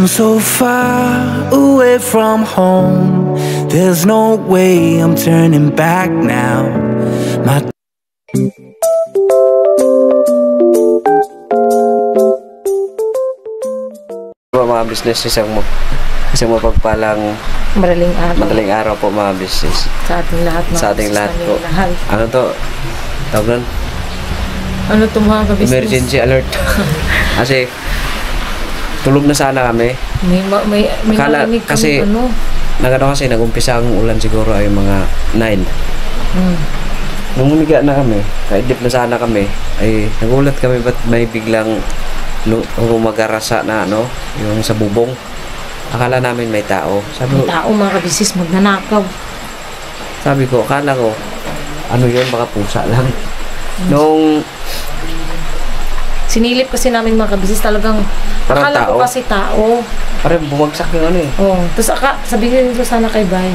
I'm so far away from home. There's no way I'm turning back now. My mga business, isang mapagpalang madaling araw po mga business sa ating lahat, sa ating lahat po. Ano to? Tawag nun? Ano to mga ka-business? Emergency alert. Kasi tulog na sana kami. May narinig kasi ano? Kasi nag-umpisa ang ulan siguro ay mga 9. Nung umiga na kami, kaidip na sana kami, ay nagulat kami ba't may biglang gumagarasa na ano, yung sa bubong. Akala namin may tao. May tao mga ka-business, magnanakaw. Sabi ko, akala ko, ano yun, baka pusa lang. Nung sinilip kasi namin mga ka-business, talagang parang akala tao. ko kasi tao. Parang bumagsak yung ano eh. Oo. Tapos sabihin ko sana kay Bay,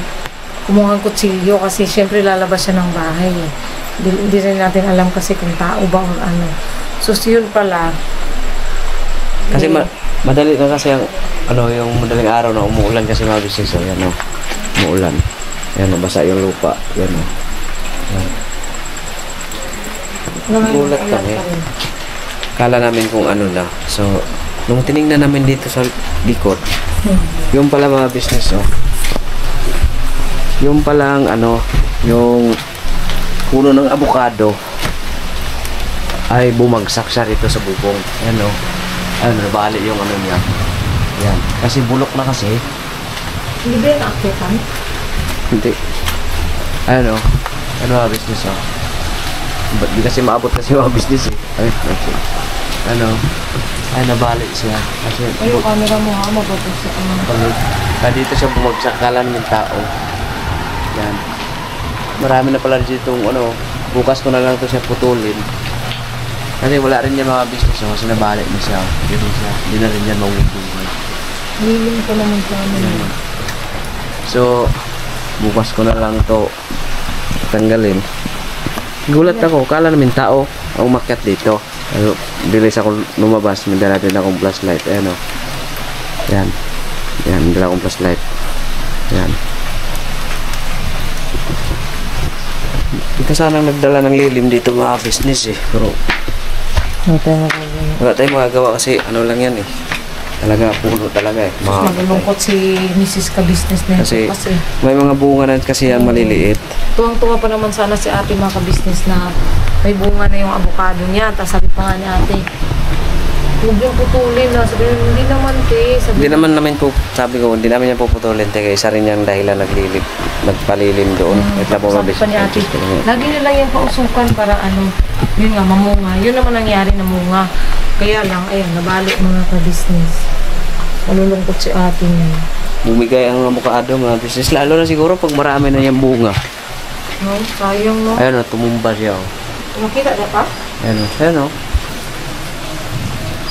kumuha ng kutsilyo kasi syempre lalabas siya ng bahay eh. Hindi rin natin alam kasi kung tao ba o ano. So yun pala. Kasi madali na kasi yung madaling araw na umuulan kasi mga business. So, yan o. Umuulan. Yan o, basa yung lupa. Yan o. Gulat kami. Kala namin kung ano na. So, nung tinignan namin dito sa likod, yung pala mga business o. Yung pala ang yung puno ng avocado ay bumagsak siya rito sa bubong. Yan o. Nabali yung ano niya. Yan. Kasi bulok na kasi. Hindi ba yung naakyatan? Hindi. Ano mga business oh. Ba't di kasi maabot kasi mga business eh. Nabali siya. Kasi yung camera mo ha, mabagot siya. Dito siya bumagsak. Kala namin tao. Yan. Marami na pala dito bukas ko na lang to siya putulin. Kasi wala rin yan mga business kasi nabalik na siya. Hindi na rin yan maubuhay. Lilim ko naman siya. So, bukas ko na lang to tanggalin. Gulat ako, kala namin tao ang umakyat dito. Bilis ako lumabas, mandala natin akong flashlight. Ayan o. Yan. Yan, mandala akong flashlight. Yan. Ito sanang nagdala ng lilim dito mga business eh. Pero wala tayong magagawa kasi ano lang yan eh. Talaga, puno talaga eh. Malulungkot si Mrs. Ka-business na kasi may mga bunga na kasi yan maliliit. Tuwang-tuwa pa naman sana si ate mga ka-business na may bunga na yung avocado niya. Tapos sabi pa nga ni ate, huwag yung putulin na. Sabi niya, hindi naman te. Hindi naman namin po, sabi ko, hindi namin yan puputulin te. Kaya isa rin yan dahilan nagpalilim doon. Sabi pa ni ate, lagi nila yung pausukan para yun nga, mamunga. Yun naman nangyari na munga. Kaya lang, ayun, nabalik mga ka-business. Malulungkot si ate niya. Bumigay ang avocado mga business. Lalo na siguro pag marami na yung bunga. No, sayang no. Ayun o, tumumba siya o. Makita na pa? Ayun o.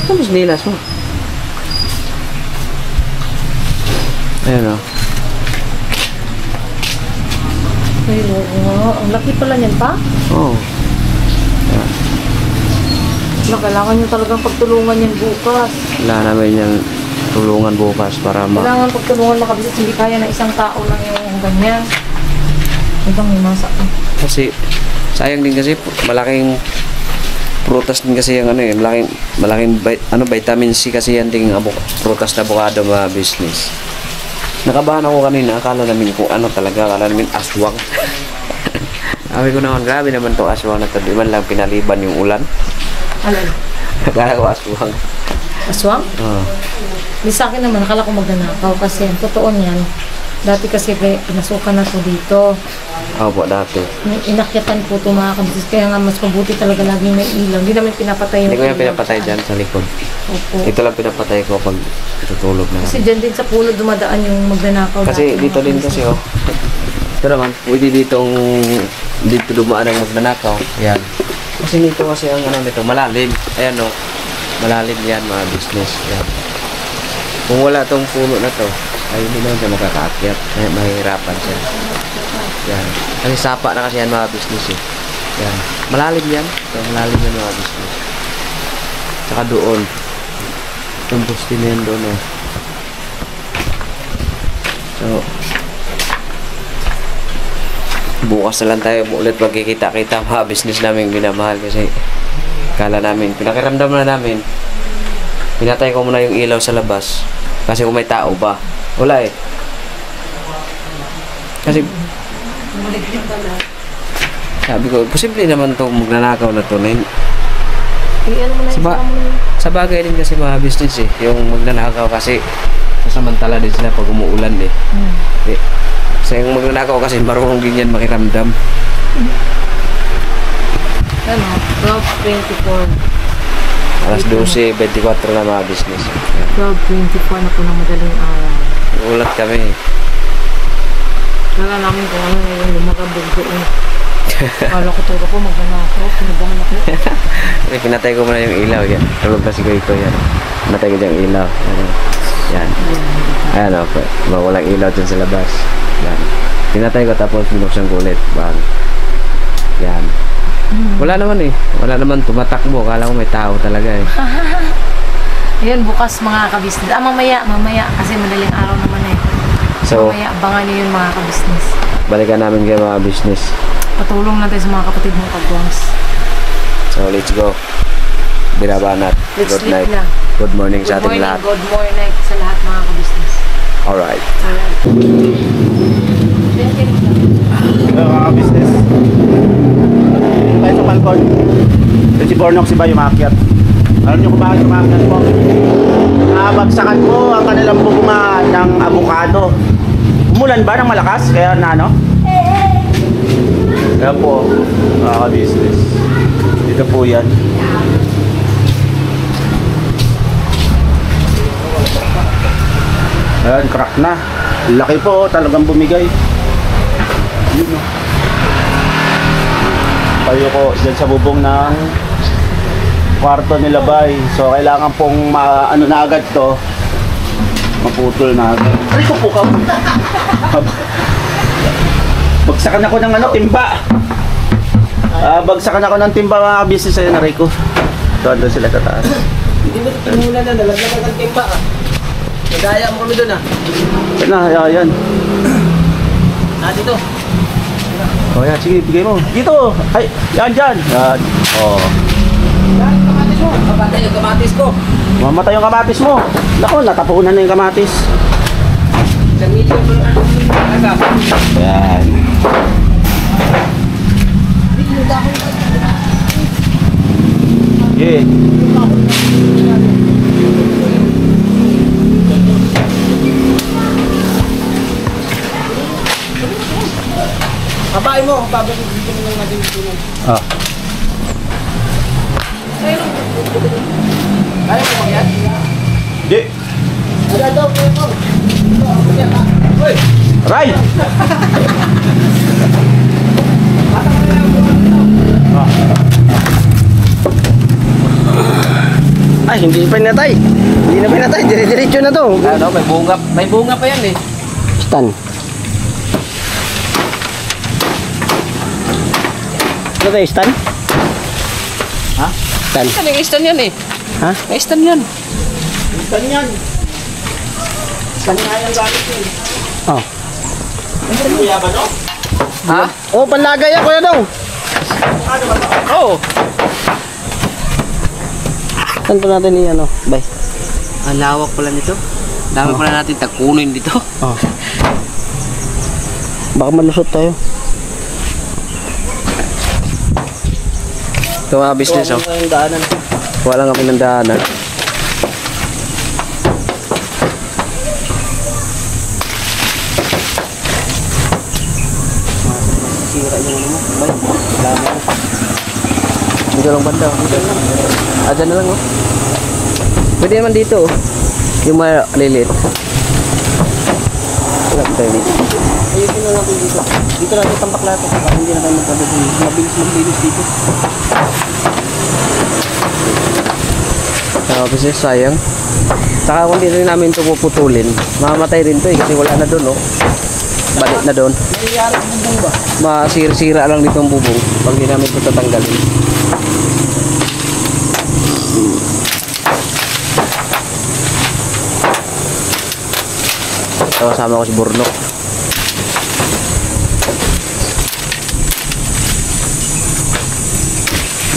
Ito mas nilas mo. Ayun o. Ayun, ang laki pala niyan pa? Oo. Kailangan nyo talagang pagtulungan yan bukas. Kailangan namin yung tulungan bukas para kailangan pagtulungan makabisit. Hindi kaya na isang tao lang yung ganyan. Itong minasa ko. Kasi sayang din kasi malaking prutas din kasi yung malaking vitamin C kasi yan ding prutas na avocado mga business. Nakabahan ako kanina, akala namin kung talaga, akala namin aswang. Sabi ko naman, grabe naman to aswang na to, di man lang pinaliban yung ulan. Alay? Akala ko aswang. Aswang? Oo. Di sa akin naman, akala ko magnanakaw kasi totoo niyan. Dati kasi pinasukan na to dito. Opo, dati. Inakyatan po ito mga kabisnes. Kaya nga mas mabuti talaga laging may ilaw. Hindi namin pinapatay yung ilaw. Hindi ko yung pinapatay dyan sa likod. Opo. Ito lang pinapatay ko pag tutulog na. Kasi dyan din sa puno dumadaan yung magnanakaw. Kasi dito din kasi oh. Ito naman, pwede dito dumaan ang magnanakaw. Yan. Kasi dito kasi ang nito, malalim. Ayan o. Malalim yan mga business. Yan. Kung wala tong puno na to, ay hindi naman siya makakaakyat. Mahihirapan siya. Yan. Kasi sapa na kasi yan mga business eh. Yan. Malalim yan. So, malalim yan mga business. Saka doon. Itong poste na yan doon oh. So, bukas na lang tayo ulit magkikita-kita mga business namin minamahal kasi kala namin, pinakiramdam na namin, pinatay ko muna yung ilaw sa labas kasi kung may tao ba, wala eh. Kasi sabi ko, posible naman itong magnanakaw na ito na Ano mo na yung sa bagay din kasi mga business eh, yung magnanakaw kasi sasamantala din sila pag umuulan eh. Eh kasi yung magnanakaw kasi marunong din yan makiramdam. Ano? 12:24. Alas 12:24 na mga business. 12:24 na po ng madaling araw. Ulat kami. Kala namin kung ano na yung lumagabog doon. Kala ko turo ko magnanakaw. Pinabangan ako. Okay, pinatay ko muna yung ilaw. Yan. Tulog na si Goyko yan. Pinatay ko dyan yung ilaw. Yan. Ayan o. Okay. Walang ilaw dyan sa labas. Yan. Pinatay ko tapos binuksan ko ulit. Bang. Yan. Wala naman eh. Wala naman tumatakbo. Kala ko may tao talaga eh. Ayan, bukas mga kabisnes. Mamaya. Kasi madaling araw naman eh. So, Mamaya, abangan niyo yun mga kabisnes. balikan namin kayo mga business. Patulong natin sa mga kapatid mong kagwangs. So, let's go. Binabanat. Let's Good sleep night. na. Good morning sa ating lahat. Good morning sa lahat mga kabisnes. Alright. Alright. Hello mga business. Tayo sa balkon. Ito si Bornok si Bay umakyat. Alam niyo kung bakit umakyat po? Nabagsakan po ang kanilang bubunga ng avocado. Umulan ba ng malakas? Kaya na ano? Kaya po, mga business. Dito po yan. Ayan, crack na. Laki po, talagang bumigay. Yun no. Tayo ko dyan sa bubong ng kwarto nila Bay. So kailangan pong ano na agad to. Maputol na agad. Ay ko po ka. Bagsakan ako ng ano, timba. Bagsakan ako ng timba mga business ayun na Rico. Doon sila tataas. Hindi mo tinulan na, nalaglagan ng timba ah. Nagaya mo kami doon ah. Yan na, yan. Dito. Oh yan, sige, bigay mo. Dito! Ay, yan, dyan! Yan. Oh. Yan, kamatis mo. Kapatay yung kamatis ko. Mamatay yung kamatis mo. Naku, natapunan na yung kamatis. 1 million mo lang agap. Yan. Yeah. Kabain mo, babalik dito mo lang natin yung tulong. Ah. Kaya mo ba yan? Di. Wala daw, kaya mo. Uy! Ray! Ay, hindi pa pinatay. Hindi na pinatay. Dire-diretso na to. Ano, may bunga pa yan eh. Stan. Ano tayo, Stan? Ha? Stan. Ano yung istan yan eh? Ha? May istan yan. Stan yan. Istan nga yan gamit yun. Oh. Ano kuya ba no? Ha? Oh, panlagay yan, Kuya Dong. Ano ba to? Oo. Saan pa natin i-ano? Bye. Ang lawak pala nito. Dami pala natin takunin dito. Oh. Baka malusot tayo. Ito mga business oh. Yung daanan. Wala nga pinandaanan. Sira yung ano mo. Bye. Dami na. Dito lang banda. Dyan na lang oh. Pwede naman dito oh. Yung maliliit. Wala pa tayo dito. Ayun na natin dito. Dito natin tampak lahat. Para hindi na tayo magpapagod. Mabilis maglinis dito. Kasi sayang. Saka kung hindi rin namin ito puputulin, mamatay rin to eh kasi wala na doon oh. Balik na doon. Nangyayari sa bubong ba? Masira lang dito ang bubong pag hindi namin ito tatanggalin. So, kasama ko si Burnok.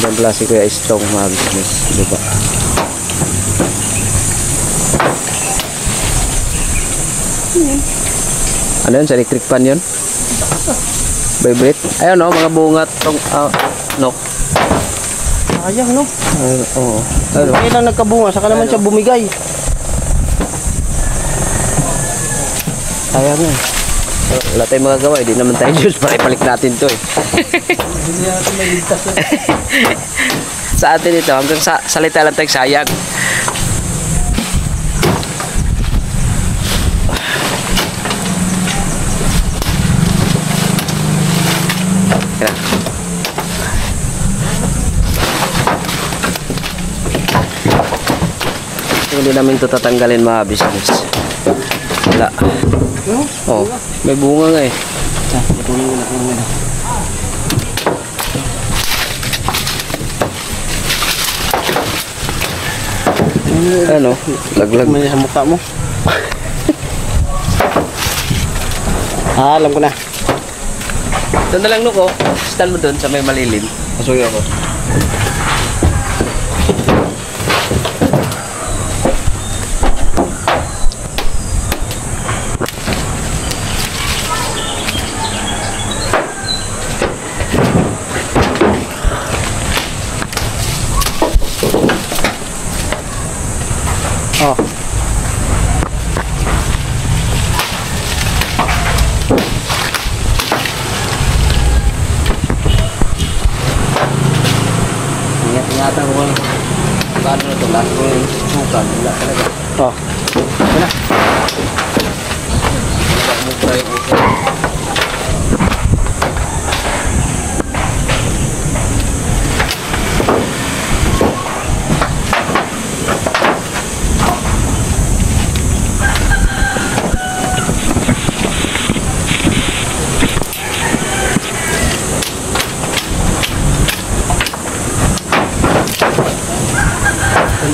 Ibang klase Kuya Istong mga business, diba? Ano yun? Sa electric fan yun? Vibrate? Ayun no, mga bunga tong no. Sayang, no? Oo. Ano? Kailan nagkabunga, saka naman siya bumigay. Sayang eh. Wala tayong magagawa, hindi naman tayo Diyos para ipalik natin to eh. Hindi natin maligtas yun. Sa atin ito, hanggang salita lang tayong sayang. Yan. Hindi namin ito tatanggalin mga business. Wala. Oh, may bunga nga eh. Patuloy ko na kung ano. Ano? Laglag. May sa mukha mo. Alam ko na. Doon na lang nuko. Stand mo doon sa may malilim. Pasuyo ako. Oh. Ingatan ko. Paano na ito? Last ko yung sukan. Wala talaga. Oh. Ito na. Wala mo pa yung uso.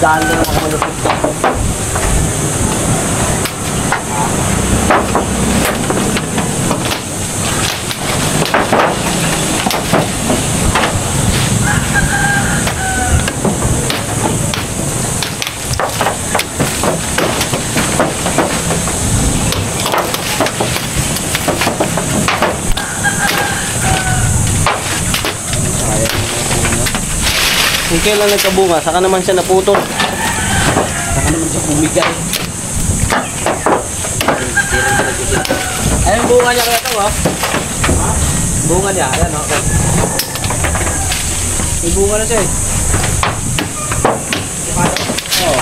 Tandaan ko na ako malupit. Kung kailan nagkabunga, saka naman siya naputol. Saka naman siya bumigay. Ayun bunga niya kaya ito oh. Bunga niya, ayan oh. May bunga na siya eh. Oh.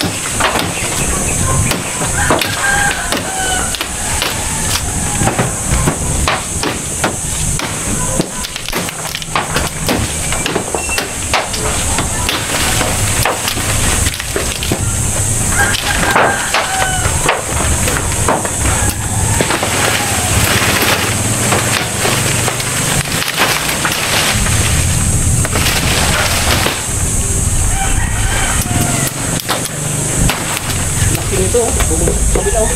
Ito, kabila oh.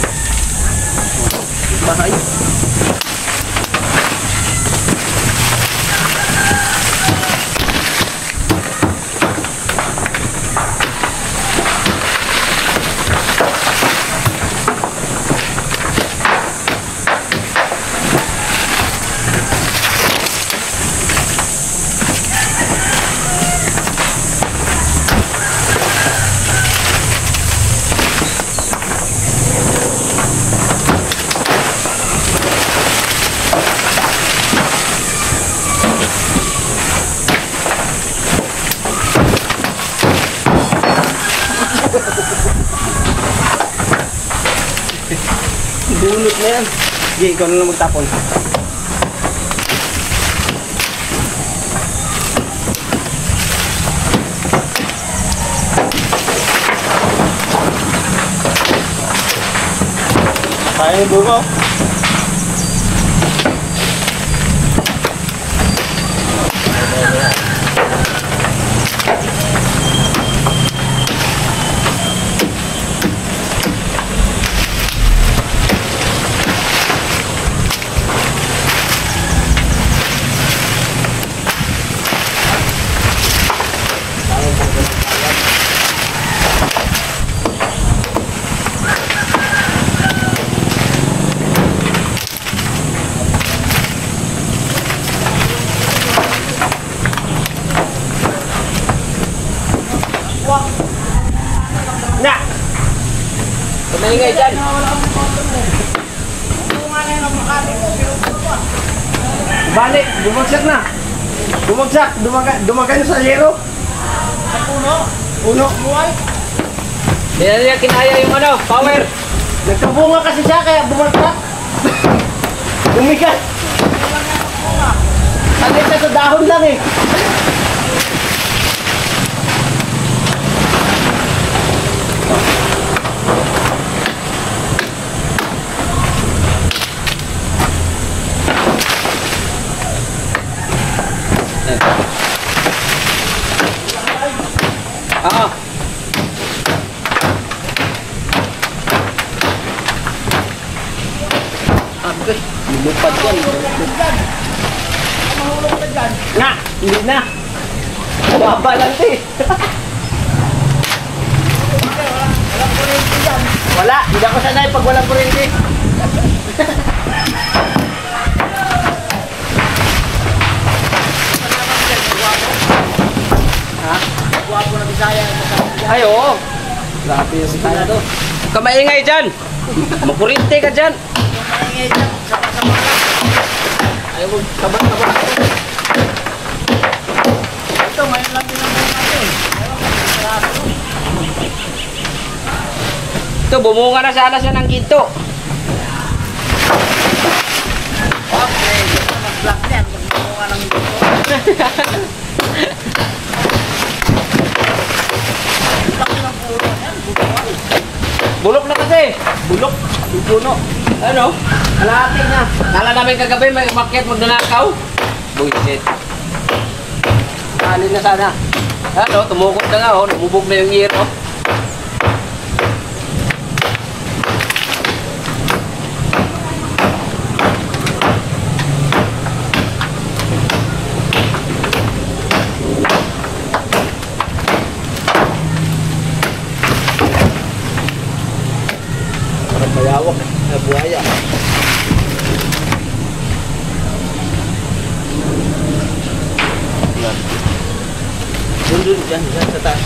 Bahay. Bunot na yan. Sige, ikaw na lang magtapon. Kaya yung bungo. Maingay dyan. Balik, bumagsak na. Bumagsak, dumagan sa zero. Puno. Hindi na niya kinaya yung ano, power. Nagkabunga kasi siya kaya bumagsak. Lumigas. Sanay siya sa dahon lang eh. Ah. Agad, lumupad yan. Nga, hindi na. Baba lang ito eh. Wala, hindi ako sanay pag walang kuryente. Ha? Guwapo na Bisaya. Ay, oo. Grabe yung Bisaya to. Huwag ka maingay dyan. Makurinte ka dyan. Ayaw mo, kabat-kabat. Ito, may lang din ang mga natin. Ito, bumunga na sana siya ng ginto. Okay, mag-block yan. Mag-bunga ng dito. Bulok na kasi. Bulok, yung puno. Ano? Kalahati na. Kala namin kagabi may umakyat magnanakaw. Buisit. Kali na sana. Ano, tumukot na nga oh. Lumubog na yung ear oh. Parang mayawak na buhaya. Dun, dyan sa taas.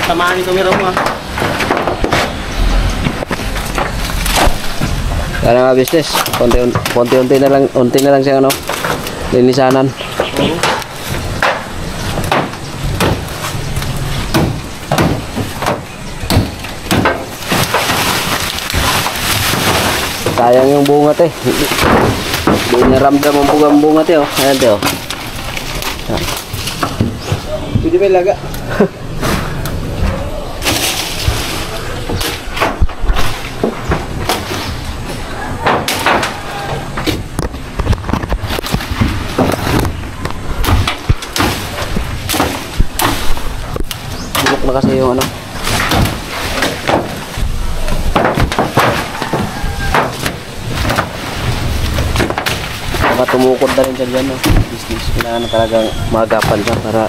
Samahan ni Tumiro mo. Kaya nga business. Unti-unti na lang siya ano. Linisanan. Sayang yung bunga te. Hindi naramdam ang bunga te oh. Ayan te oh. Pwede may laga. Bulok na kasi yung ano. Baka tumukod na rin siya dyan no. Business. Kailangan na talagang magapan siya para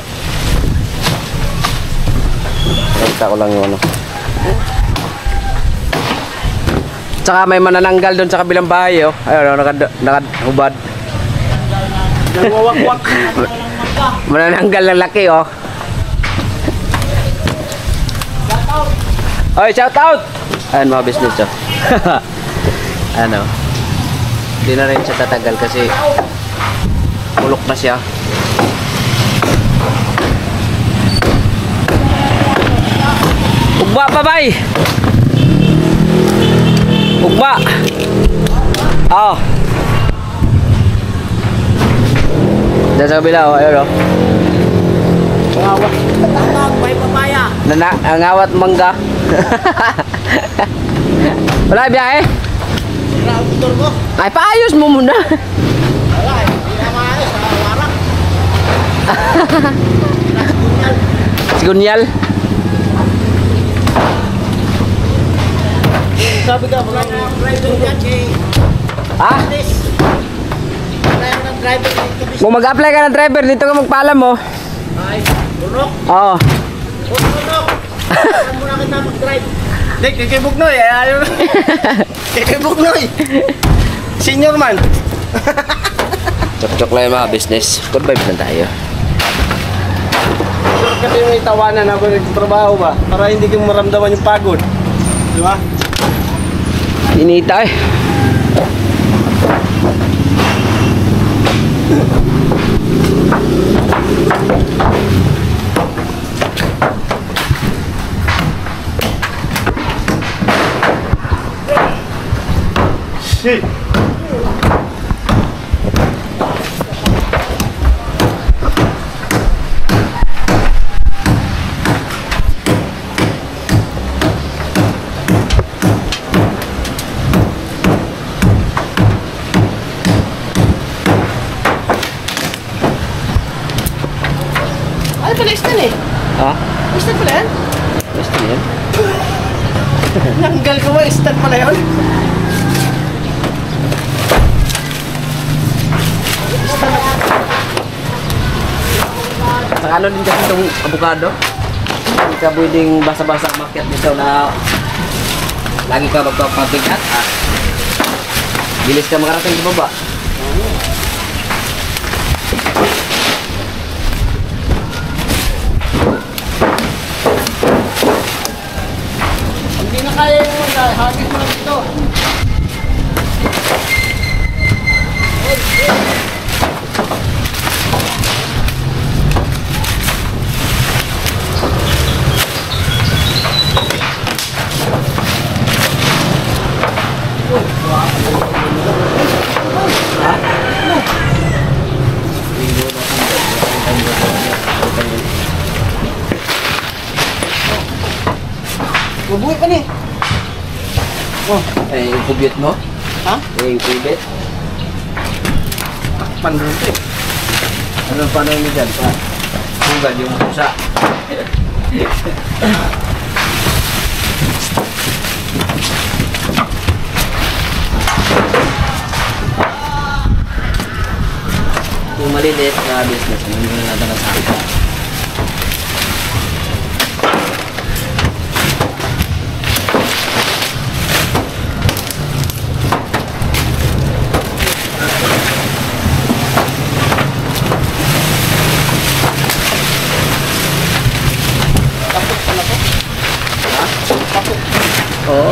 kita ko lang yung ano. Tsaka may manananggal doon sa kabilang bahay oh. Ayun, nakahubad. Nagwawakwak. Manananggal ng laki oh. Oy, shout out! Ayan mga business oh. Ano? Hindi na rin siya tatagal kasi bulok na siya. Ugba pa bay! Ugba! Oo. Diyan sa kabila, ayun o. Ngawat. Tatawag, may papaya. Ngawat mangga. Wala biyahe? Wala ang motor ko. Ay, paayos mo muna. Wala eh. Hindi na maayos. Warak. Sigunyal. Sabi ka, wala na ang driver dyan kay Ha? Chris. Wala na ang driver dito. Kung mag-apply ka ng driver, dito ka magpaalam mo. Ay, burok. Oo. Burok. Saan mo na kita mag-drive? Hindi, kay Bugnoy. Ayaw na. Kay Bugnoy. Senior man. Chok-chok lang yung mga business. Good vibes lang tayo. Kasi may tawanan ako nagtatrabaho ba? Para hindi ko maramdaman yung pagod. Di ba? Inita eh. Shit. Ay, pala istan eh. Ha? Istan pala yan? Gusto niya? Nanggal ko ba? Istan pala yun? Sa ano din kasi itong avocado? Hindi ka pwedeng basa-basa market dito na lagi ka magpapabigat. Bilis ka makarating sa baba. Hindi na kaya yung hagis mo lang dito. Mabuhay pa ni. Eh, yung kubit mo? Ha? Eh, yung kubit. Panrunto eh. Ano pa na yun dyan? Tunggal yung pusa. Yung maliliit na business, hindi na natin nasabi. Oo.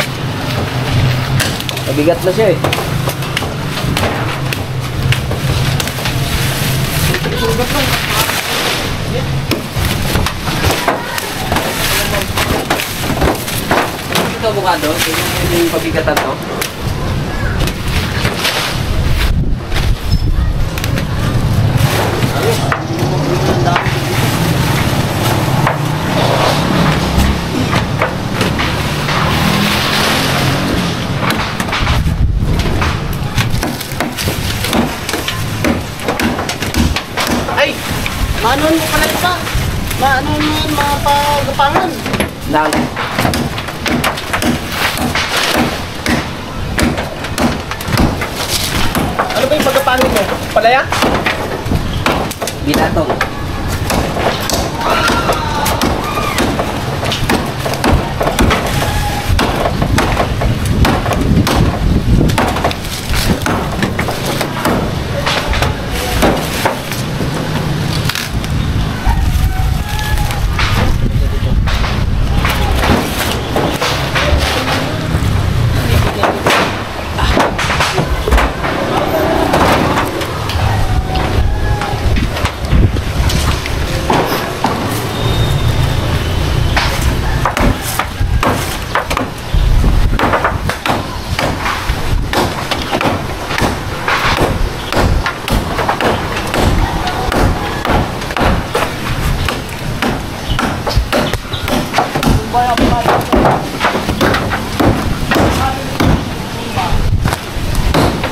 Mabigat na siya eh. Ito avocado, yung pabigatan to. Ay! Maanon mo pala ito. Maanon mo yung mga pagapangan. Nang Ano ba yung pagkapangan mo? Palaya? binatong.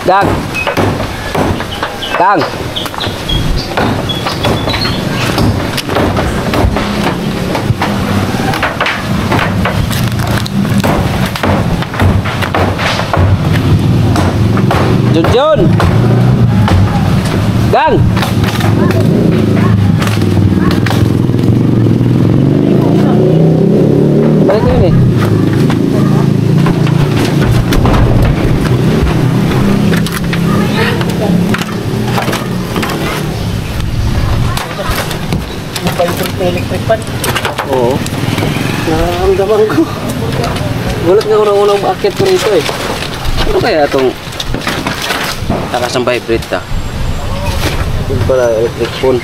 Gang. Gang. Jun. Gang. Balik ini. Electric pan. Oo. Nararamdaman ko. Gulat nga unang-unang bakit ko rito eh. Ano kaya itong takas ng vibrate ta? Yun pala electric phone.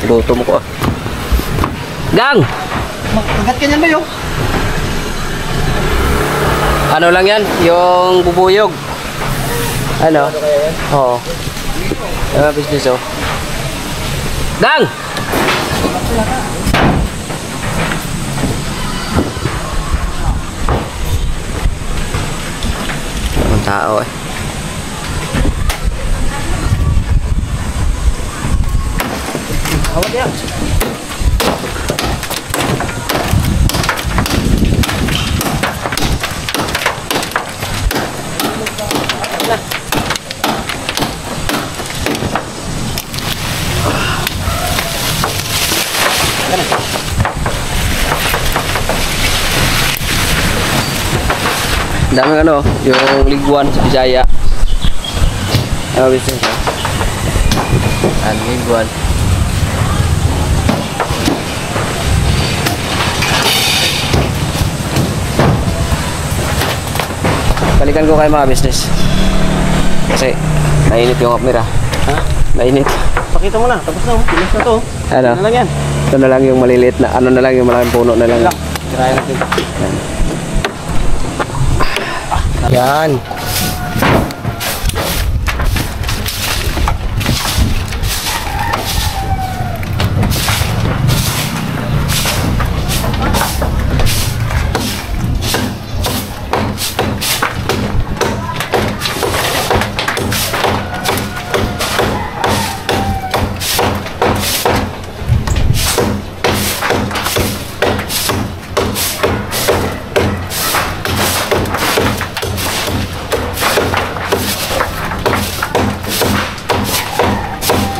Luto mo ko ah. Gang! Magat ka niyan ba yun? Ano lang yan? Yung bubuyog. Ano? Oo. Business oh. Gang! Ang tao eh. Awat ya. Daming ano, yung liguan sa Bisaya. Ano business oh? Ano liguan? Balikan ko kayo mga business. Kasi nainit yung camera. Ha? Nainit. Pakita mo na. Tapos na. Pinas na to. Ano? Ano lang yan? Ito na lang yung maliliit na, ano na lang yung malaking puno na lang. Try natin. Yan.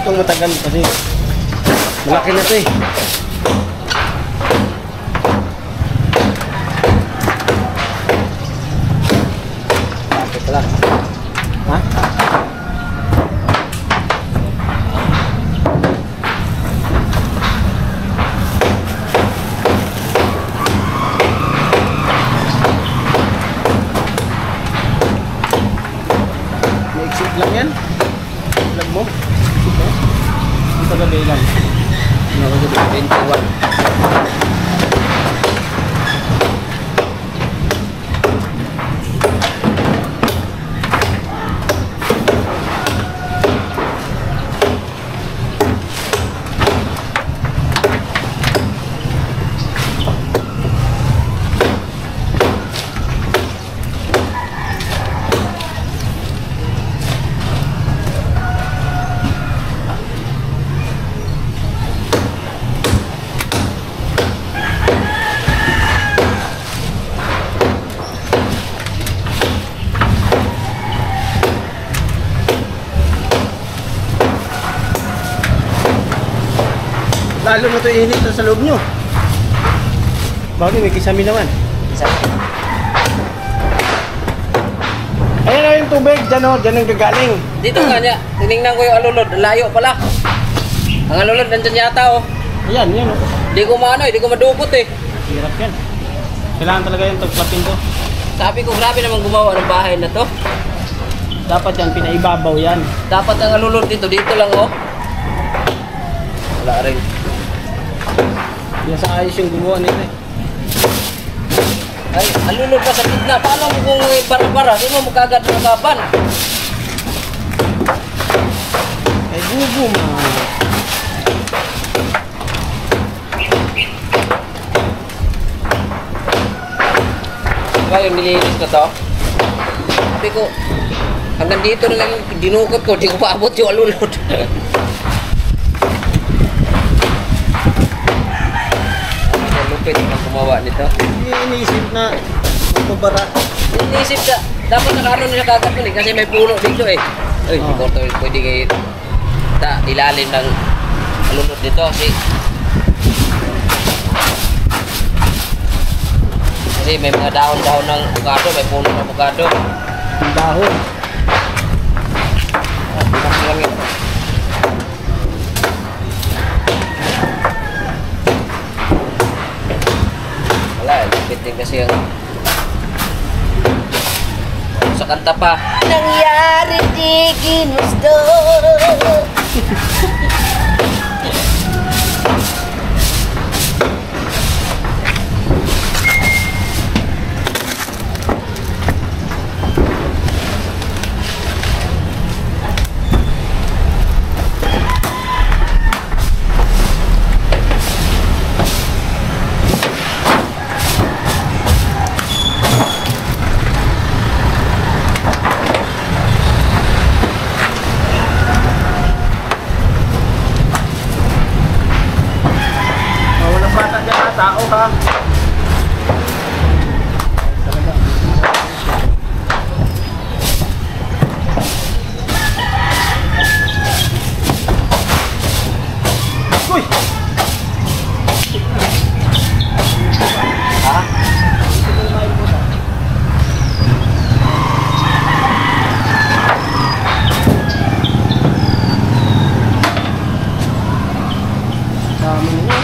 Itong matagal kasi malaki na ito eh. Bakit pala? Ha? May exit lang yan. Vlog mo. Ito gabi lang. Ano ko sabi? 21. Lalo na ito init sa loob nyo. Bakit may kisami naman? Ayan na yung tubig, dyan o, dyan ang gagaling. Dito nga niya, tinignan ko yung alulod, layo pala. Ang alulod nandyan yata oh. Ayan, yan o. Di ko maano, di ko madukot eh. Hirap yan. Kailangan talaga yung tagplatin ko. Sabi ko, grabe naman gumawa ng bahay na to. Dapat yan, pinaibabaw yan. Dapat ang alulod dito lang oh. Wala rin. Yan sa ayos yung gumawa nila eh. Ay, alulod pa sa gitna. Paano mo kung bara-bara? Di mo magkagat ng kaban. Ay, gugo man. Diba yung nilinis ko to? Sabi ko, hanggang dito na lang yung dinukot ko, di ko paabot yung alulot. Ang lupit ang gumawa nito. Hindi iniisip na magbabara. Iniisip ka, dapat nakaano nila kagapon eh, kasi may puno dito eh. Ay, Oh. ito pwede kayo ilalim ng alulot dito kasi may mga dahon-dahon ng avocado, may puno ng avocado. Ang dahon. Bukas lang yun. Wala, lupit din kasi yung sa kanta pa. Nangyari di ginusto. Walang bata dyan ha, tao ha. Uy! Ha? Dami nyo.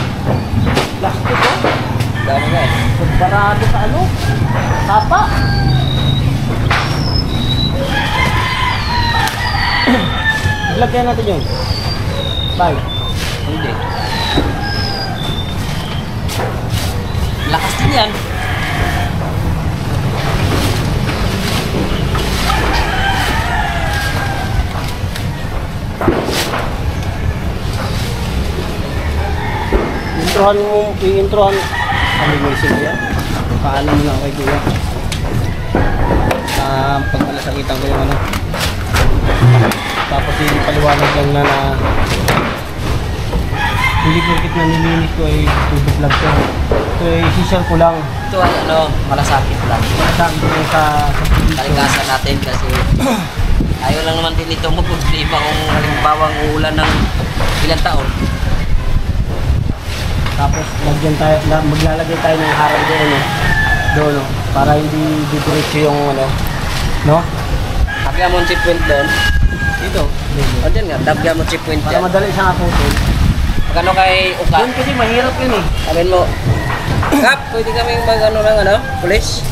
Plastic oh. Dami nga eh. Barado sa ano? Tapa. Lagyan natin yun. Bye. Hindi. Lakas din yan. Introhan mo, i-introhan. Ano mo yung yan? Paalam mo lang kay Kuya. Pagkalasakitan ko yung ano. Tapos yung paliwanag lang na hindi porkit na nilinis ko ay tutublog ko. So i-share ko lang. Ito ay ano, malasakit lang. Sabi ko sa Kalikasan natin kasi ayaw lang naman din ito magproblema kung halimbawang uulan ng ilang taon. tapos lagyan tayo, maglalagay tayo ng harang doon, no? Doon, no? Para hindi didiretso yung ano, no? Tapya mo ang chip point doon. Dito. O dyan nga, tapya mo chip point Para dyan. madali siyang aputin. Magkano kay Uka? Doon kasi mahirap yun eh. Sabihin mo, Kap, pwede kaming mag-ano ng ano, police?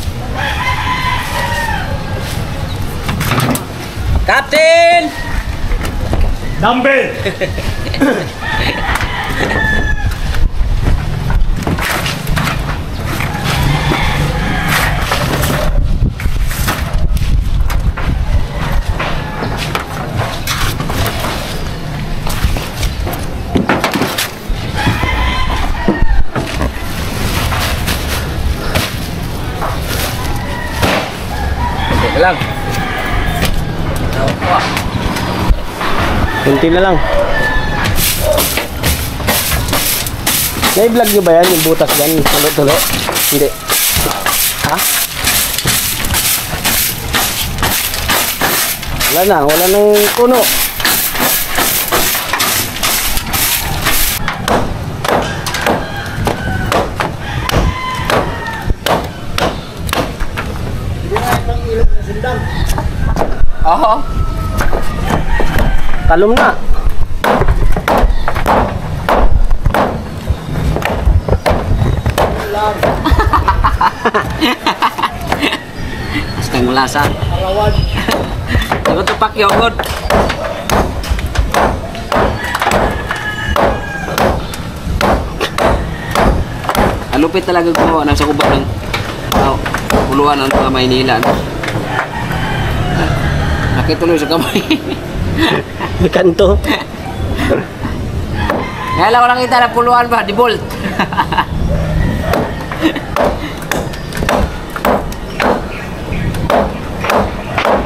Captain! Dumbbell! Teka lang. Nakuha. Kunti na lang. Na-vlog nyo ba yan? Yung butas yan? Tulo-tulo? Hindi. Ha? Wala na. Wala nang puno. Oo. Kalom na. Basta yung lasa. Arawan. Ano ito pak yogurt? Alupit talaga gumawa ng sakubak ng puluhan ng mga Maynila. Nakituloy sa kamay. May kanto. Kaya lang ko nakita na puluhan ba? Di bolt.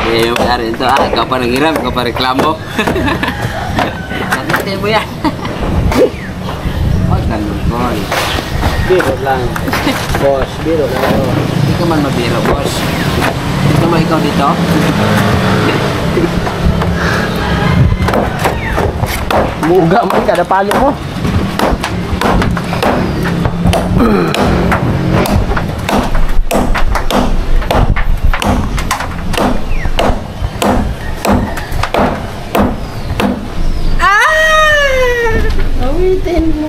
Eh, yung kaya rin ito. Ikaw pa nanghiram, ikaw pa reklamo. Natin mo yan. Huwag tanong, boy. Biro lang. Boss, biro lang. Hindi ka man mabiro, boss. Ito mo ikaw dito? Muga mo kada palo mo. Awitin mo.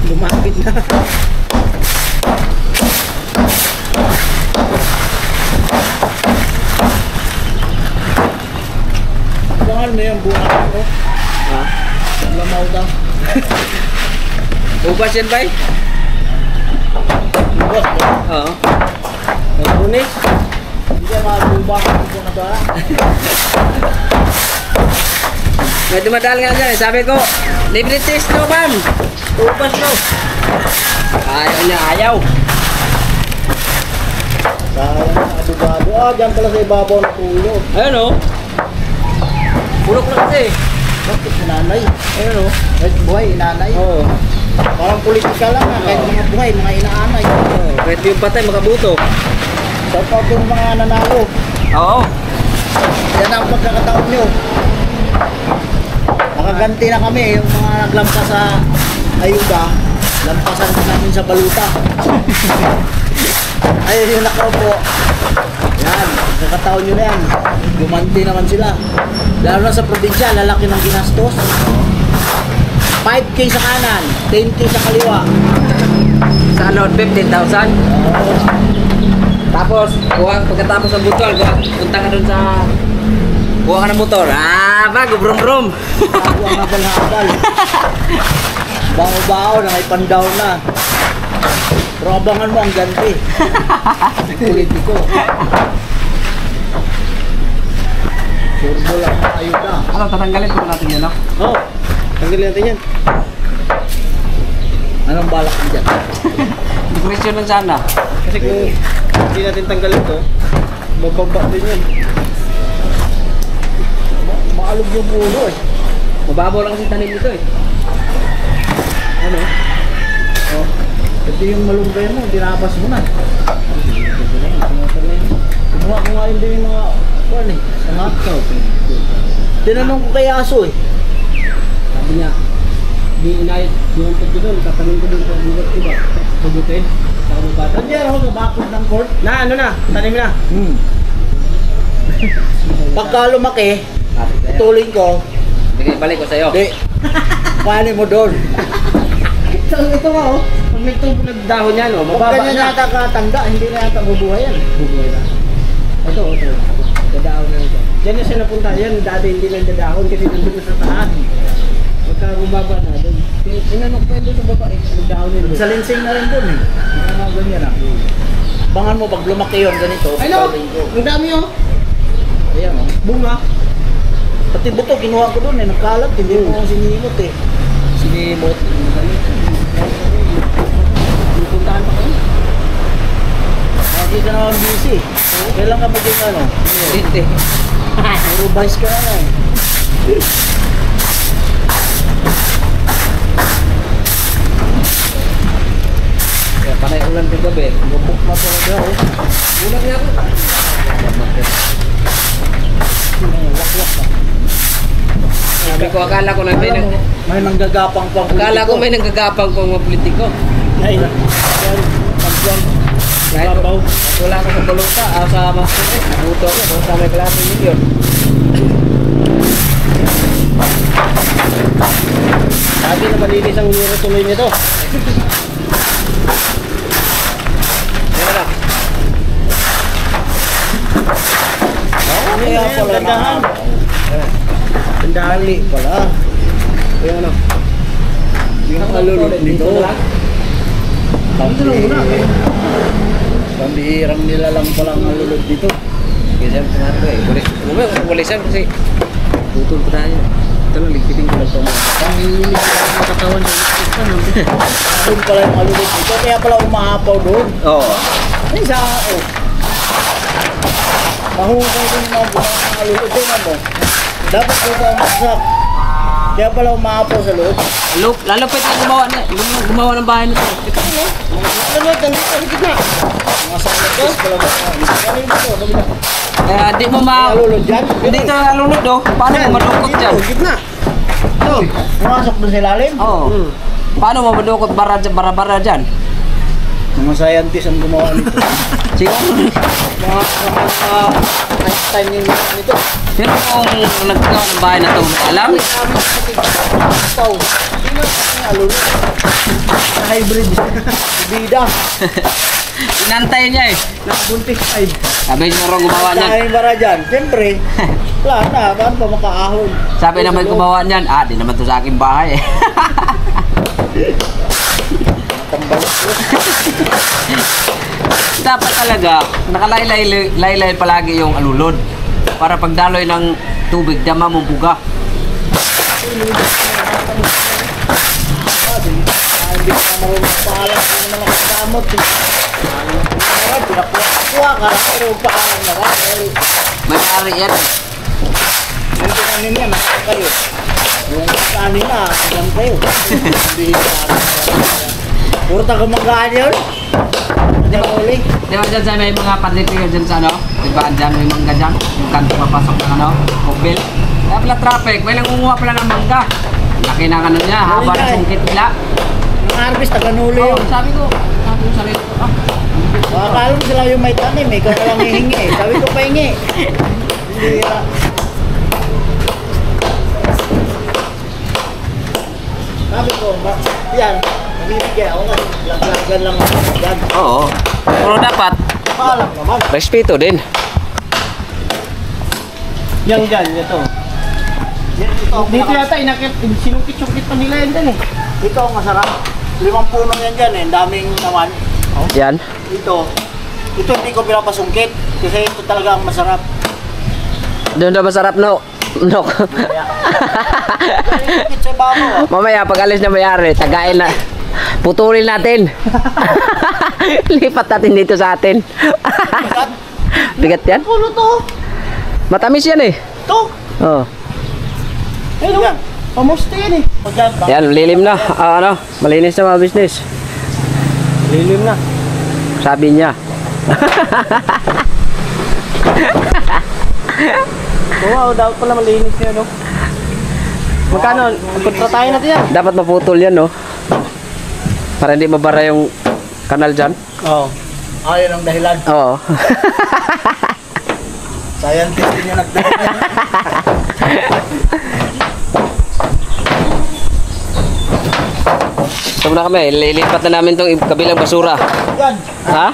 Lumapit na. Bangal mo yung buwan ko. Ha? Lamaw daw. Ubas yan, bay? Boss, Oo. Bunis. Hindi makabubak ko na ba? May dumadal nga dyan. Sabi ko, libre test no, ma'am. Ubas daw. Ayaw niya, ayaw. Sayang na, adugado. Ah, dyan pala sa ibabaw na pulo. Ayun o. Pulok na kasi. Bakit inanay? Ayun o. Kahit buhay, inanay. Oo. Parang politika lang ah. Kahit mga buhay, mga inaanay. Pwede yung patay, makabuto. Sa pag yung mga nanalo. Oo. Yan ang pagkakataon nyo. Nakaganti na kami. Yung mga naglampas sa ayuda, lampasan namin sa baluta. Ayun yung nakaupo. Yan, pagkakataon nyo na yan. Gumanti naman sila. Lalo na sa probinsya, lalaki ng ginastos. 5K sa kanan, 10K sa kaliwa. Sa ano, 15,000. Oo. Tapos, pagkatapos ng butol, punta ka dun sa... Kuha ka ng motor. Ah, bago, brum-brum. Bago ang abal-abal. Bao-bao na may pandaw na. Pero abangan mo ang ganti. Politiko. Turbo lang, ayuda. Ano, tatanggalin po natin yan, no? Oo, tanggalin natin yan. Anong balak mo dyan? Depression lang sana. Kasi kung hindi natin tanggalin ito, bababa din yan. Maalog yung pulo eh. Mababaw lang kasi tanim nito eh. Ano? Oh, ito yung malunggay mo, dinabas mo na. Kumuha ko nga yun din yung mga kuwan eh, sa hotdog. Tinanong ko kay Aso eh. Sabi niya, di inayot yung pagdo doon, tatanim ko doon sa bugat ko ba? Pagutin, sa kababata. Nandiyan ako sa bakod ng court. Na, ano na, tanim na. Pagka lumaki, putulin ko, Balik ko sa'yo. di, kuhanin mo doon. Ito nga oh, pag nagdahon yan oh, Kung mababa ganyan na. yata katanda, hindi na yata bubuhay yan. Bubuhay na. Ito, dadahon na ito. Diyan na siya napunta, yan dati hindi lang dadahon kasi nandun sa taas. Pagka bumaba na, doon. Inanok pa yun doon sa baba eh, nagdahon yun. Sa linsing na rin doon eh. Mga ganyan ah. Bangan mo pag lumaki yun ganito, Ay no, putulin ko. ang dami oh. Ayan oh. Bunga. Pati buto, kinuha ko doon eh, nagkalat, hindi mo akong sinimot eh. Sinimot. Puntahan pa kayo? Hindi ka naman busy. Kailan ka maging ano? Dito. Puro vice ka na eh. Kaya panay ulan din gabi. Lubok na talaga oh. Ulan nga ako. Wakwak na. Sabi ko, akala ko na May nanggagapang pang Akala ko may nanggagapang pang mga politiko. Ay, yan. Pagyan. Kahit wala ka sa balota, sa master eh. Nabuto ako, kung sa may klase milyon. Sabi na malinis ang tuloy nito. Yan na. Ano yan pala na? Tandali pala. Ayan ano. Yung kalulog dito. Dito lang muna. Pambihirang nila lang palang malulod dito. Kasi kemarin ko eh. Walisan kasi tutol pa tayo. Ito lang, ligpitin ko lang ito. Ang hililig ng katawan ng isip no? Doon pala yung malulod dito. Kaya pala umahapaw doon. Oo. Ay, sa mahukay din yung mga malulod doon mo. Dapat ko pa umaksak. Kaya pala umahapaw sa loob. Lalo pa ito gumawa ng bahay nito. Malulod, nandito sa gitna. Mga sakit pala ba? Ano yung ito? Kaya di mo Malulod dyan? Dito nalulod oh. Paano mo madukot dyan? Gitna. Ito. Pumasok doon sa ilalim? Oo. Paano mo madukot bara dyan? Mga scientist ang gumawa nito. Siguro. Mga Einstein yung gumawa nito. Pero kung nagkawa ng bahay na ito, alam? Pau. Sino ang alulod? Hybrid. Bida. Inantay niya eh. Nakabuntis ay. Sabi niya rin gumawa niyan. Dahil bara dyan. Siyempre. Wala na. Paano pa makaahon? Sabi naman gumawa niyan, di naman to sa aking bahay eh. Tambalok ko. Dapat talaga, nakalaylay palagi yung alulod. Para pagdaloy ng tubig, dama mong buga. Hindi ka marunong paalam kung naman nakakamot. Pinakuha ka. Pero paalam na ka. May-ari yan eh. Yung tinanin niya, nakaka kayo. Yung kanin na, alam kayo. Hindi puro taga-magaan yun. Hindi ba uli? Di ba dyan sa may mga padlitiyo dyan sa ano? Di ba dyan may mangga dyan? Yung kanto papasok ng ano? Mobile. Kaya pala traffic, may nangunguha pala ng mangga. Laki ng ano niya, haba na sungkit nila. Yung harvest, taga-nuli yun. Sabi ko sarili ko, Akala mo sila yung may tanim, ikaw na lang hihingi eh. Sabi ko pahingi. Hindi sabi ko, yan, nabibigay ako kasi laglagan lang ako yan. Oo. Pero dapat, Paalam naman. respeto din. Yan dyan, ito. Dito yata, sinukit-sukit pa nila yan dyan eh. Ito ang masarap. 5 puno yan dyan eh, ang daming naman. Yan. Ito hindi ko pinapasungkit kasi ito talaga ang masarap. Doon na masarap no? No. Sungkit sa babaw ah. Mamaya pag alis na may-ari, tagain na. Putulin natin. Lipat natin dito sa atin. Bigat yan? Puno to. Matamis yan eh. Ito. Oh. Ayun. Yan. Pamusta yan eh. Pagyan ba? Yan, lilim na. Ano, malinis na mga business. Lilim na. Sabi niya. Wow, dapat pala malinis yan no. Magkano? Kontratahin natin yan. Dapat maputol yan, no? Para hindi mabara yung kanal dyan. Oo. Ayun ang dahilan. Oo. Scientist din yung nagdahilan. Ito na kami, lilipat na namin itong kabilang basura. Yan. Ha?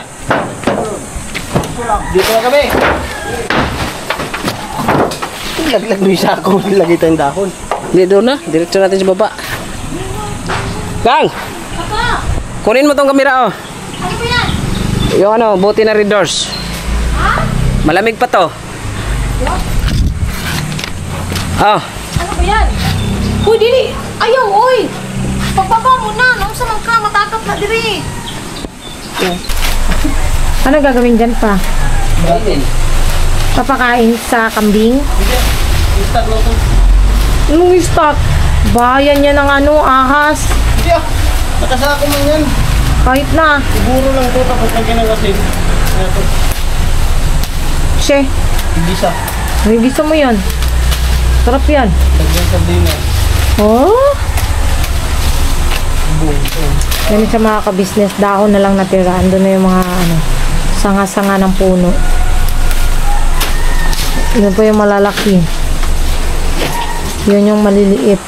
Dito na kami. Laglag mo yung sako. Lagay tayong dahon. Hindi, doon na. Diretso natin sa baba. Gang! Kunin mo tong kamera, oh. Ano ba yan? Yung ano, buti na red doors. Ha? Malamig pa to. Oh. Ano ba yan? Uy, dili! Ayaw, uy! Pagbaba mo na! Nung sa ka, matakap na diri! Ano gagawin dyan pa? Papakain sa kambing? Anong stock? Bayan niya ng ano, ahas. Hindi ah. Nakasako mo yan. Kahit na. Siguro lang ito tapos lagyan ng asin. Ito. She, Igisa. may gusto mo yan. Sarap yan. Lagyan sa dinner. Oh? Ganun sa mga ka-business, dahon na lang natira. Ando na yung mga ano, sanga-sanga ng puno. Yun po yung malalaki. Yun yung maliliit.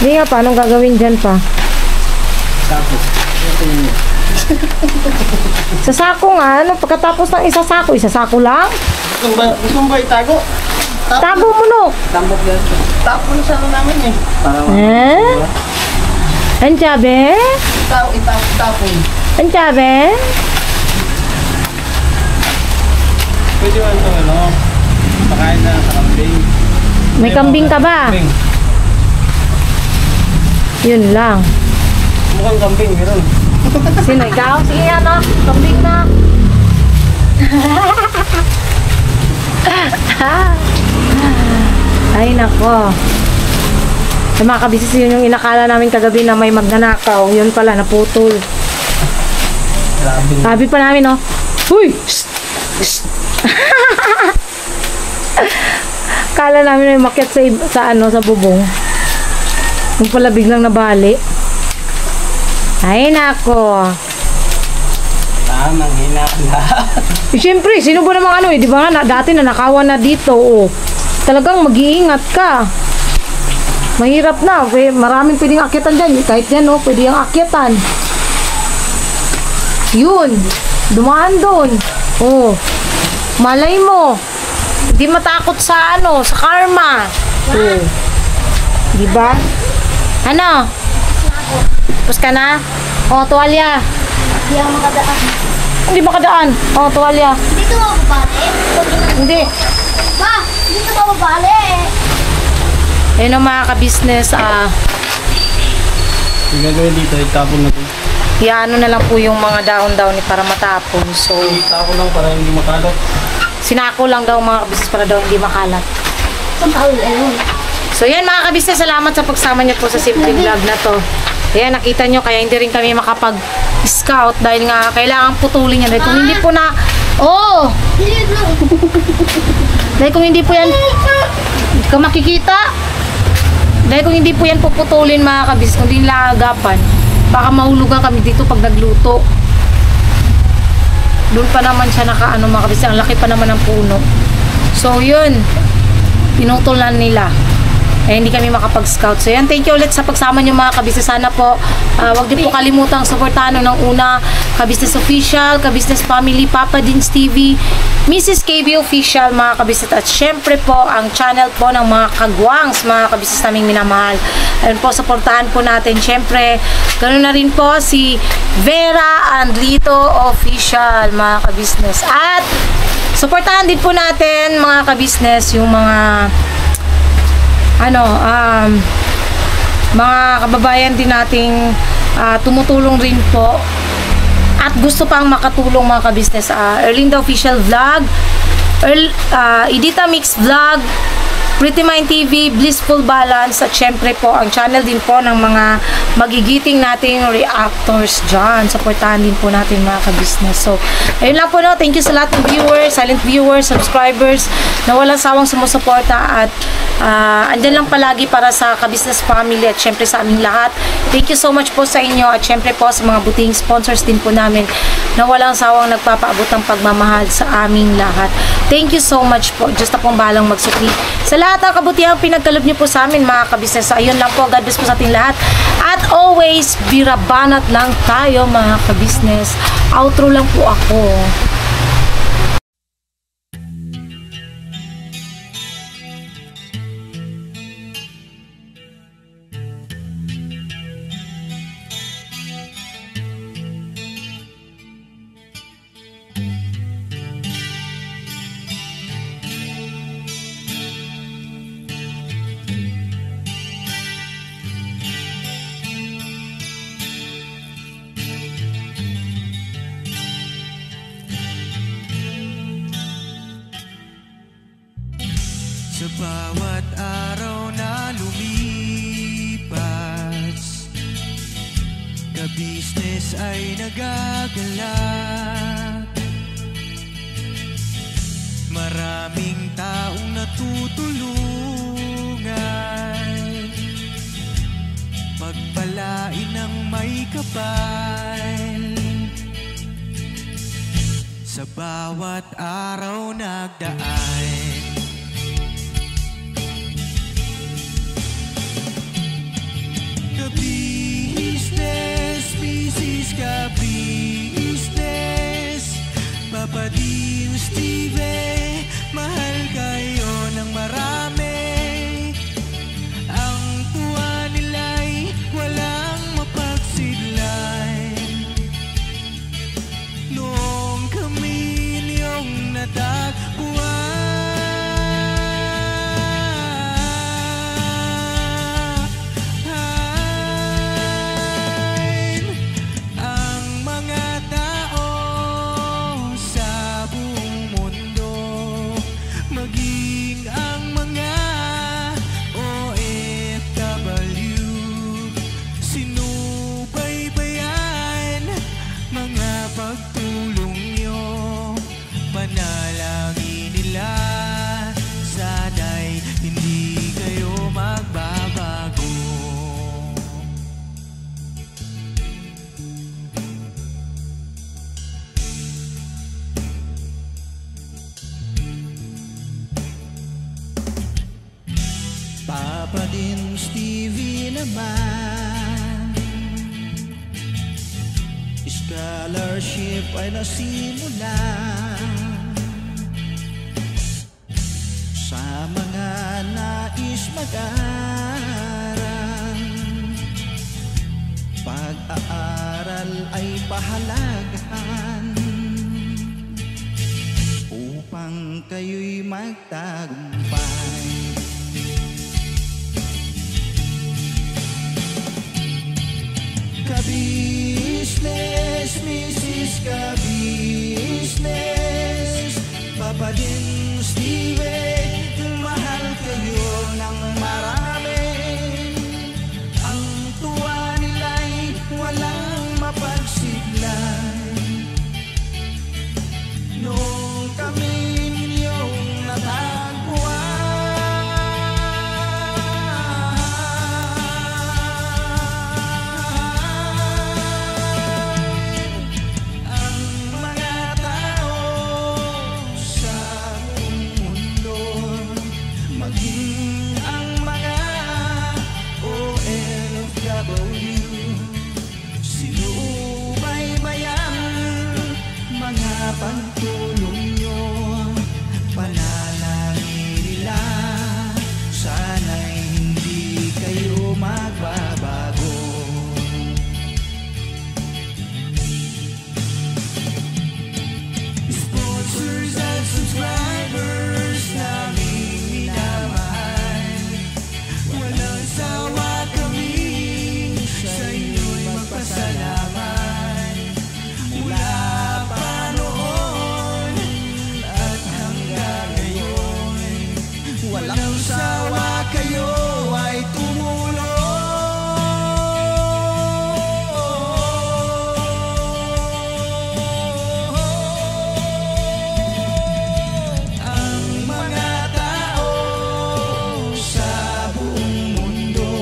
Hindi nga pa, anong gagawin dyan pa? Sa sako nga, ano, pagkatapos ng isasako lang? Gusto mo ba itago? Tago mo no! Tapo na sana namin eh. Eh? Ang sabi? Tapon. Ang sabi? Pwede ba ito, ano? Pakain na sa kambing. May kambing ka ba? Kambing. Yun lang. Mukhang kambing, meron. Sino ikaw? Sige ano, kambing na. Ay nako. Sa mga kabisis, yun yung inakala namin kagabi na may magnanakaw. Yun pala, naputol. Sabi pa namin, no? Huy! Shh! Shh! Kala namin may makyat sa bubong. Yung pala biglang nabali. Ay nako. Tamang hinala. Siyempre, sino ba namang ano di ba nga dati na nakawan na dito, oh. Talagang mag-iingat ka. Mahirap na, maraming pwedeng akyatan dyan. Kahit yan, oh, pwede yung akyatan. Yun, dumaan doon. Oh, malay mo. Hindi matakot sa sa karma. Oh. Di ba? Ano? Tapos ka na? Oh, tuwalya. Hindi ako makadaan. Hindi makadaan. Oh, tuwalya. Dito ba babali? Hindi. Ma, dito ba babali? Ayun ang mga ka-business, Yung gagawin dito, itapon na ito. iano na lang po yung mga dahon-dahon para matapon. So, Itapon lang para hindi makalat. sinako lang daw mga ka-business para daw hindi makalat. Saan tawag ayun? So, yan mga ka-business, salamat sa pagsama niyo po sa simple vlog na to. Ayan, nakita nyo, kaya hindi rin kami makapag-scout dahil nga kailangan putulin yan. Dahil kung hindi po na, Dilit lang. dahil kung hindi po yan, hindi ka makikita. Dahil kung hindi po yan puputulin mga kabis, kung hindi nila agapan, baka mahulugan kami dito pag nagluto. Doon pa naman siya nakaano mga kabis, ang laki pa naman ng puno. So yun, pinutol na nila. Eh, hindi kami makapag-scout. So yan, thank you ulit sa pagsama nyo mga kabisnes. Sana po, wag din po kalimutang suportahan ng una, Kabisnes Official, Kabisnes Family, Papa Dins TV, Mrs. KB Official, mga kabisnes. At syempre po, ang channel po ng mga kagwangs, mga kabisnes naming minamahal. Ayun po, suportahan po natin. Syempre, ganoon na rin po si Vera Andlito Official, mga kabisnes. At, suportahan din po natin, mga kabisnes, yung mga mga kababayan din nating tumutulong rin po at gusto pang makatulong mga kabisnes. Erlinda Official Vlog, Edita Mix Vlog, Pretty Mind TV, Blissful Balance, at syempre po ang channel din po ng mga magigiting nating reactors dyan. Supportahan din po natin mga kabisnes. So, ayun lang po, no. Thank you sa lahat ng viewers, silent viewers, subscribers na walang sawang sumusuporta at andyan lang palagi para sa kabisnes family at syempre sa aming lahat. Thank you so much po sa inyo at syempre po sa mga buting sponsors din po namin na walang sawang nagpapaabot ng pagmamahal sa aming lahat. Thank you so much po. Diyos na pong bahalang magsukli sa lahat ng kabutihang pinagkaloob niyo po sa amin mga kabisnes. So, ayun lang po. God bless po sa ating lahat. At always, birabanat lang tayo mga kabisnes. Outro lang po ako. Sa bawat araw na lumipas, kabisnes ay nagagalak. Maraming taong natutulungan, pagpalain ng may kapal. Sa bawat araw nagdaan, business, business ka business, Papa Dins TV, mahal kayo ng marami. Ang tuwa nila'y walang Stevie naman, scholarship ay nasimula sa mga nais mag-aral. Pag-aaral ay pahalagahan upang kayo'y magtagumpay. Ka-business, Mrs. Ka-business, Papa din Steve, mahal kayo ng marami. Ang tuwa nila'y walang mapagsiglay. Noong kami ninyong natagpuan, pagtulong nyo, panalangin nila, sana'y hindi kayo magbabago. Sponsors at subscribers namin minamahal, walang sawa kami sa inyo'y magpasalamat. Mula walang sawa kayo ay tumulong. Ang mga tao sa buong mundo,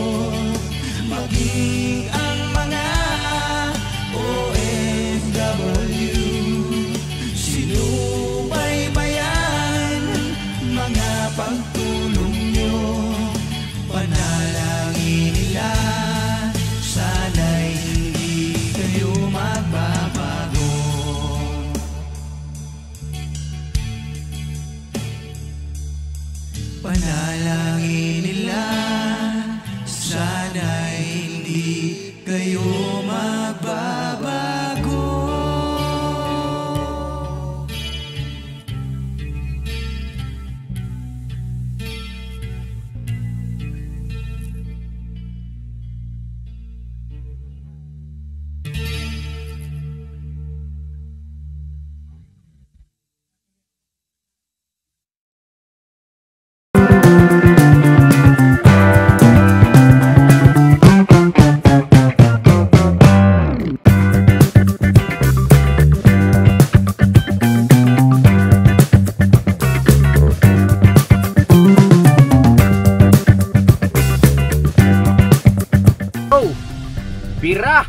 maging ang mga OFW, sinubaybayan mga pagtulong nyo, panalangin nila, sana'y hindi kayo magbabago. Panalangin nila, sana'y hindi kayo magbabago. Bira!